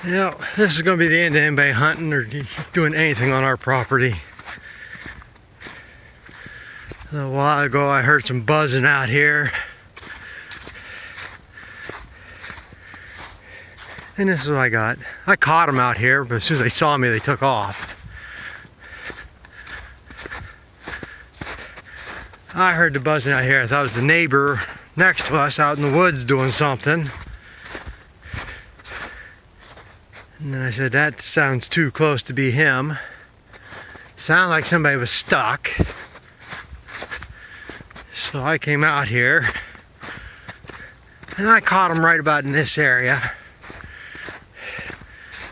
Yeah, this is going to be the end of anybody hunting or doing anything on our property. A while ago I heard some buzzing out here. And this is what I got. I caught them out here, but as soon as they saw me, they took off. I heard the buzzing out here. I thought it was the neighbor next to us out in the woods doing something. And then I said, that sounds too close to be him. Sounded like somebody was stuck. So I came out here and I caught him right about in this area.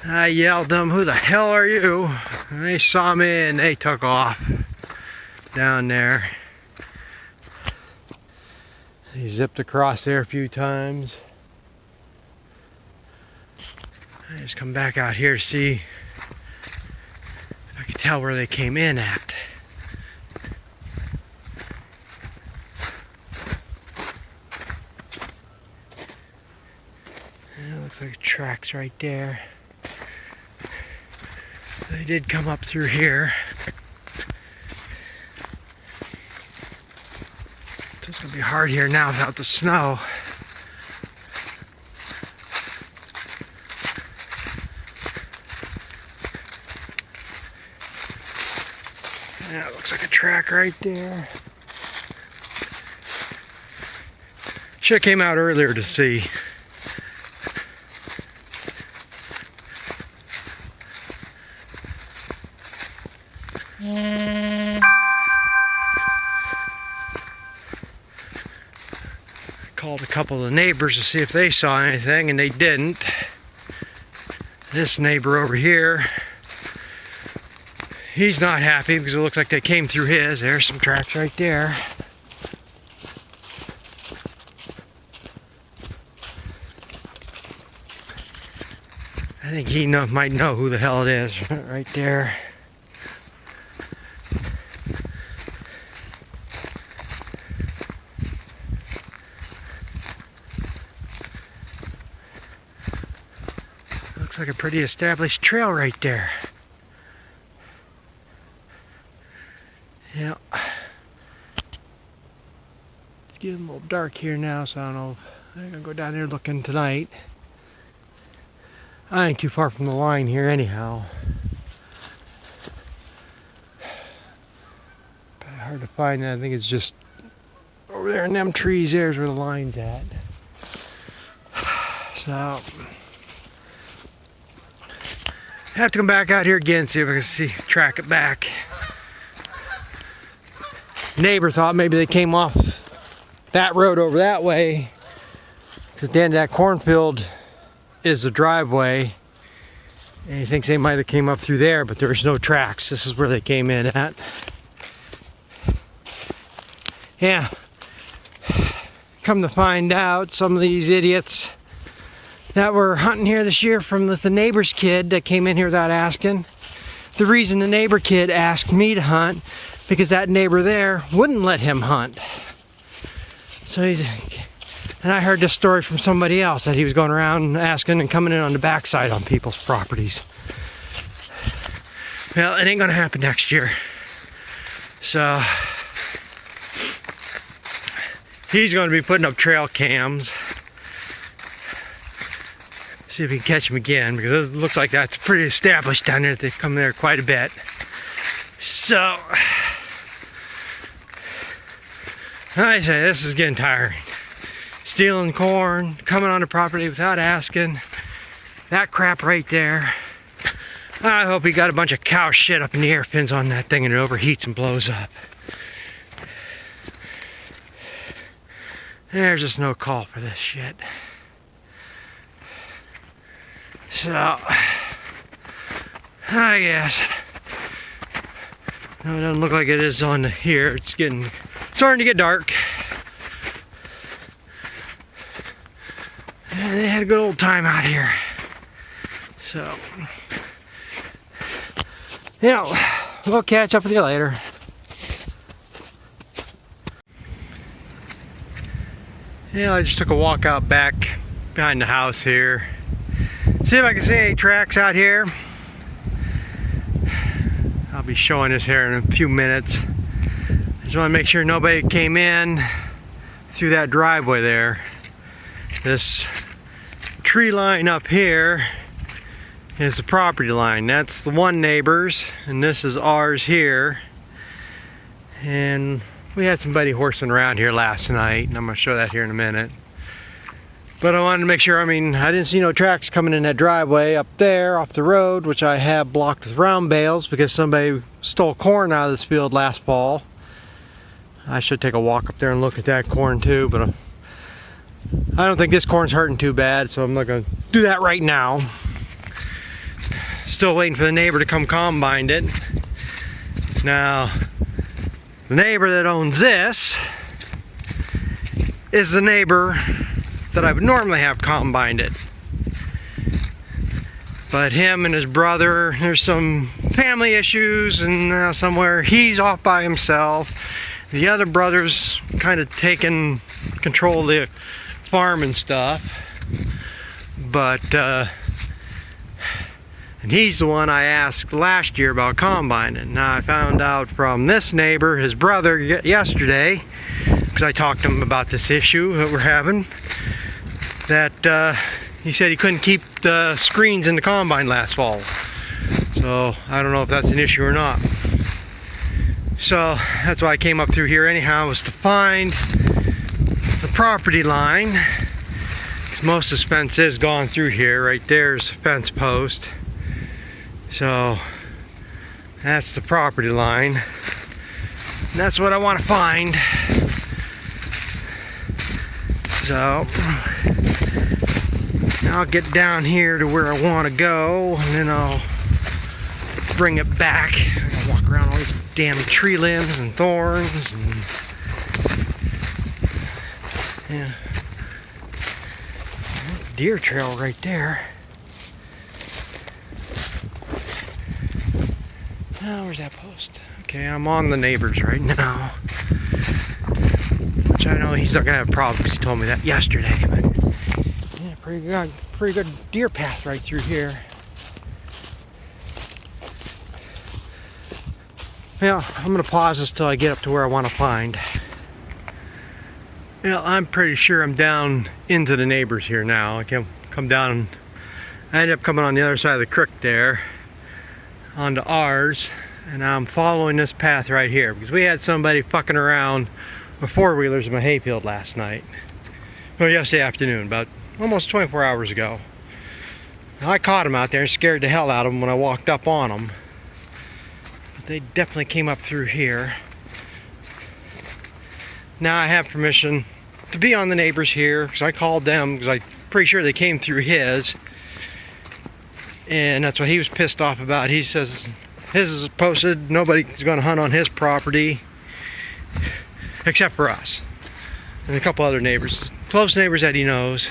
I yelled at them, "Who the hell are you?" And they saw me and they took off down there. He zipped across there a few times. I just come back out here to see if I could tell where they came in at. Yeah, looks like tracks right there. They did come up through here. It's going to be hard here now without the snow. Yeah, it looks like a track right there. Should have came out earlier to see. Called a couple of the neighbors to see if they saw anything, and they didn't. This neighbor over here, he's not happy because it looks like they came through his. There's some tracks right there. I think he might know who the hell it is right there. Looks like a pretty established trail right there. Yeah. It's getting a little dark here now, so I don't know if I'm gonna go down there looking tonight. I ain't too far from the line here anyhow. Probably hard to find that. I think it's just over there in them trees. There's where the line's at. So I have to come back out here again, see if I can track it back. Neighbor thought maybe they came off that road over that way, because at the end of that cornfield is the driveway, and he thinks they might have came up through there, but there's no tracks. This is where they came in at. Yeah. Come to find out, some of these idiots that were hunting here this year from the neighbor's kid that came in here without asking. The reason the neighbor kid asked me to hunt, because that neighbor there wouldn't let him hunt. So and I heard this story from somebody else, that he was going around asking and coming in on the backside on people's properties. Well, it ain't gonna happen next year. So he's gonna be putting up trail cams. See if we can catch him again, because it looks like that's pretty established down there. They've come there quite a bit. So, like I say, this is getting tiring. Stealing corn, coming on the property without asking. That crap right there. I hope he got a bunch of cow shit up in the air pins on that thing and it overheats and blows up. There's just no call for this shit. So, I guess. No, it doesn't look like it is on here. It's starting to get dark. And they had a good old time out here. So, yeah, we'll catch up with you later. Yeah, I just took a walk out back behind the house here. See if I can see any tracks out here. I'll be showing this here in a few minutes. I just want to make sure nobody came in through that driveway there. This tree line up here is the property line. That's the one neighbor's, and this is ours here. And we had somebody horsing around here last night, and I'm going to show that here in a minute. But I wanted to make sure, I didn't see no tracks coming in that driveway up there off the road, which I have blocked with round bales because somebody stole corn out of this field last fall. I should take a walk up there and look at that corn too, but I don't think this corn's hurting too bad, so I'm not going to do that right now. Still waiting for the neighbor to come combine it. Now, the neighbor that owns this is the neighbor that I would normally have combined it. But him and his brother, there's some family issues, and somewhere he's off by himself. The other brother's kind of taking control of the farm and stuff. But, and he's the one I asked last year about combining. Now I found out from this neighbor, his brother, yesterday, because I talked to him about this issue that we're having, that he said he couldn't keep the screens in the combine last fall. So I don't know if that's an issue or not. So that's why I came up through here anyhow, was to find the property line. Because most of the fence is gone through here. Right there's a fence post. So that's the property line. And that's what I want to find. So I'll get down here to where I want to go, and then I'll bring it back. I'm gonna walk around all these damn tree limbs and thorns and yeah. Deer trail right there. Oh, where's that post? Okay, I'm on the neighbor's right now. Which I know he's not gonna have problems because he told me that yesterday, but yeah, pretty good deer path right through here. Well, I'm gonna pause this till I get up to where I want to find. Well, I'm pretty sure I'm down into the neighbors here now. I can come down and I ended up coming on the other side of the creek there onto ours, and I'm following this path right here because we had somebody fucking around with four-wheelers in my hayfield last night. Well, yesterday afternoon, about almost 24 hours ago. I caught them out there and scared the hell out of them when I walked up on them. But they definitely came up through here. Now I have permission to be on the neighbors here because I called them because I'm pretty sure they came through his. And that's what he was pissed off about. He says his is posted, nobody's going to hunt on his property except for us and a couple other neighbors, close neighbors that he knows.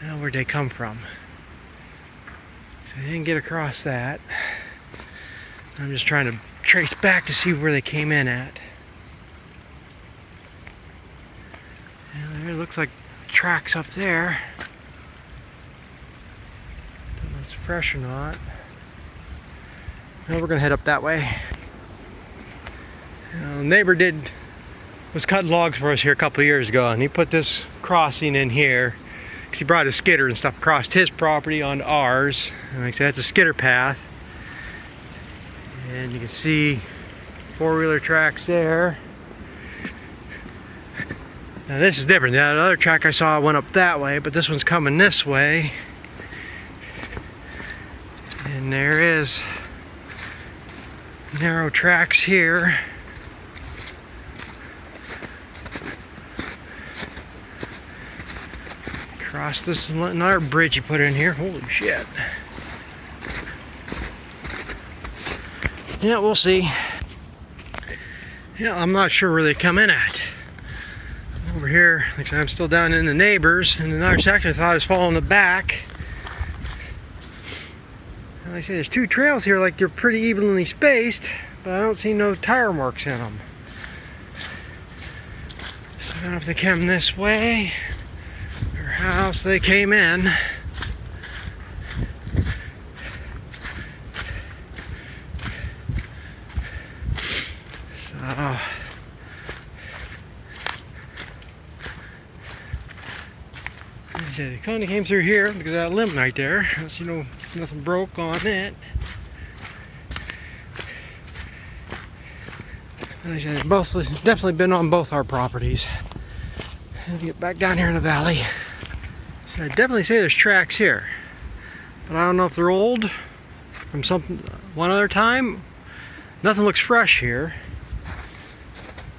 Now, where'd they come from? So I didn't get across that. I'm just trying to trace back to see where they came in at. And there looks like tracks up there. Don't know if it's fresh or not. Well, we're gonna head up that way. The neighbor was cutting logs for us here a couple of years ago, and he put this crossing in here because he brought his skidder and stuff across his property onto ours. And like I said, that's a skidder path. And you can see four-wheeler tracks there. Now this is different. That other track I saw went up that way, but this one's coming this way. And there is narrow tracks here. Across this another bridge he put in here. Holy shit. Yeah, we'll see. Yeah, I'm not sure where they come in at. Over here, like I said, I'm still down in the neighbors, and another section I thought I was following the back. And like I say, there's two trails here, like they're pretty evenly spaced, but I don't see no tire marks in them. So I don't know if they came this way or how else they came in. They kind of came through here because of that limb right there. You know, nothing broke on it. Like I said, both definitely been on both our properties. Let's get back down here in the valley. So I definitely say there's tracks here, but I don't know if they're old from one other time. Nothing looks fresh here.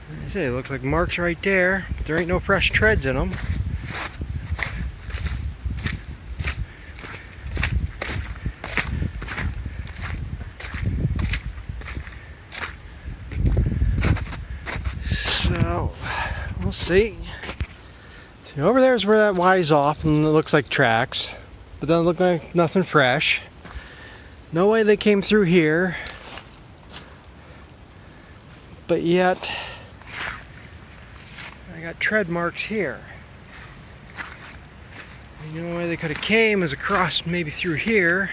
Like I say, it looks like marks right there, but there ain't no fresh treads in them. So, we'll see. See, over there is where that Y's off and it looks like tracks, but doesn't look like nothing fresh. No way they came through here, but yet I got tread marks here. The only way they could have came is across, maybe through here.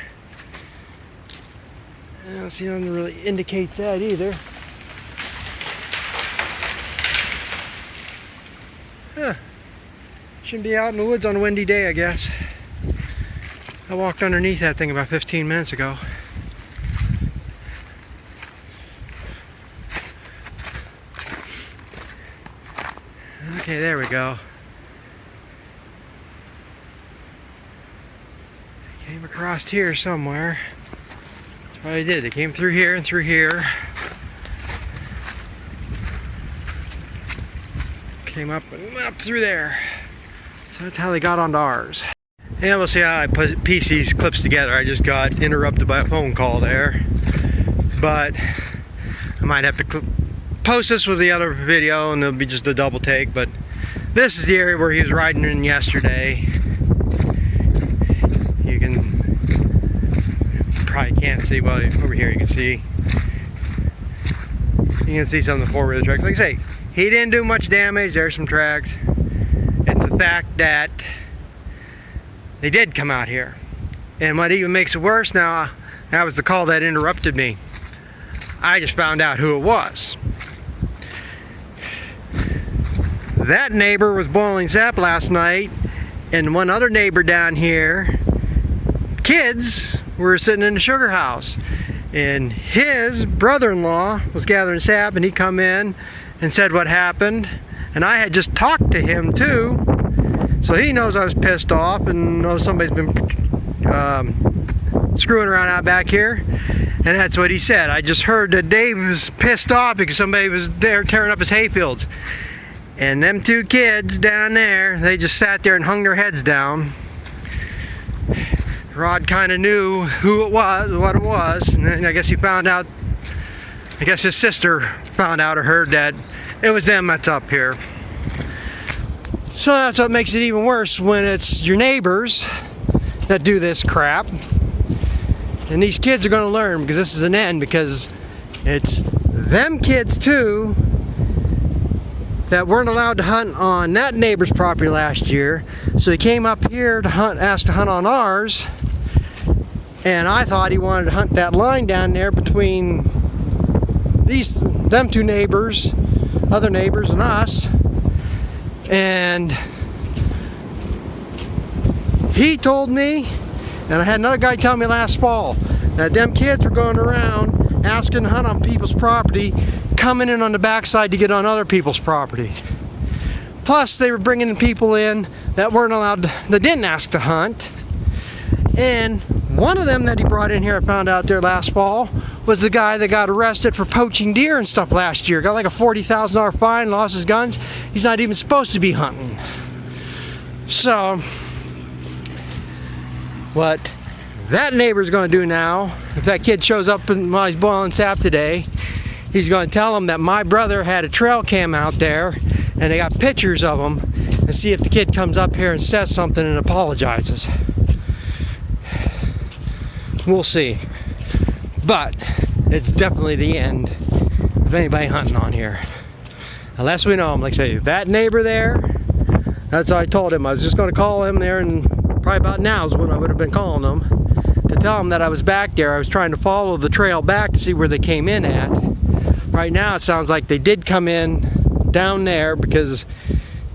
I don't see nothing that really indicates that either. Huh. Shouldn't be out in the woods on a windy day, I guess. I walked underneath that thing about 15 minutes ago. Okay, there we go. They came across here somewhere. That's what I did. They came through here and through here. Came up and went up through there. So that's how they got onto ours. And we'll see how I piece these clips together. I just got interrupted by a phone call there. But I might have to post this with the other video and it'll be just a double take. But this is the area where he was riding in yesterday. You probably can't see, well, over here you can see. You can see some of the four-wheeler tracks. Like I say, he didn't do much damage. There's some tracks. It's the fact that they did come out here. And what even makes it worse now, that was the call that interrupted me. I just found out who it was. That neighbor was boiling sap last night, and one other neighbor down here, kids were sitting in the sugar house. And his brother-in-law was gathering sap, and he come in and said what happened. And I had just talked to him too, so he knows I was pissed off and knows somebody's been screwing around out back here. And that's what he said. I just heard that Dave was pissed off because somebody was there tearing up his hayfields. And them two kids down there, they just sat there and hung their heads down. Rod kind of knew who it was, what it was, and then I guess he found out, I guess his sister found out or heard that it was them that's up here. So that's what makes it even worse when it's your neighbors that do this crap. And these kids are going to learn, because this is an end, because it's them kids too that weren't allowed to hunt on that neighbor's property last year. So he came up here to hunt, asked to hunt on ours. And I thought he wanted to hunt that line down there between them two neighbors, other neighbors, and us. And he told me, and I had another guy tell me last fall, that them kids were going around asking to hunt on people's property, coming in on the backside to get on other people's property. Plus, they were bringing people in that weren't allowed to, that didn't ask to hunt. And one of them that he brought in here, I found out there last fall, was the guy that got arrested for poaching deer and stuff last year. Got like a $40,000 fine, lost his guns. He's not even supposed to be hunting. So, what that neighbor's going to do now, if that kid shows up while he's boiling sap today, he's going to tell him that my brother had a trail cam out there and they got pictures of him, and see if the kid comes up here and says something and apologizes. We'll see. But it's definitely the end of anybody hunting on here. Unless we know him. Like I say, that neighbor there, that's what I told him. I was just going to call him there, and probably about now is when I would have been calling him, to tell him that I was back there. I was trying to follow the trail back to see where they came in at. Right now it sounds like they did come in down there, because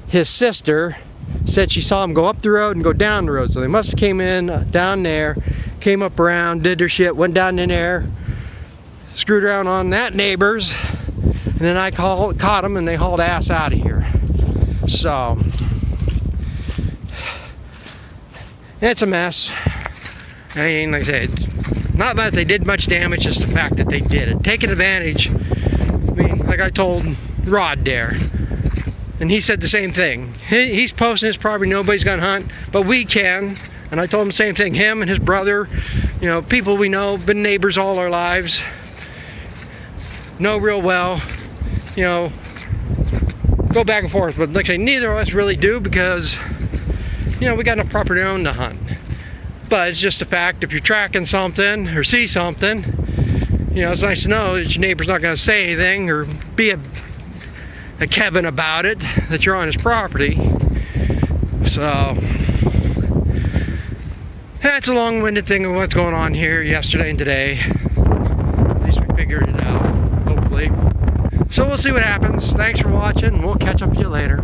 his sister said she saw them go up the road and go down the road. So they must have came in down there, came up around, did their shit, went down in there, screwed around on that neighbor's, and then I caught them and they hauled ass out of here. So it's a mess. I mean, like I said, not that they did much damage, just the fact that they did it. Taking advantage. I mean, like I told Rod there, and he said the same thing. He's posting his property, nobody's gonna hunt, but we can. And I told him the same thing. Him and his brother, you know, people we know, been neighbors all our lives, know real well, you know, go back and forth. But like I say, neither of us really do, because, you know, we got enough property to own to hunt. But it's just a fact, if you're tracking something or see something, you know, it's nice to know that your neighbor's not going to say anything or be a Kevin about it, that you're on his property. So that's a long-winded thing of what's going on here yesterday and today. At least we figured it out, hopefully. So we'll see what happens. Thanks for watching, and we'll catch up with you later.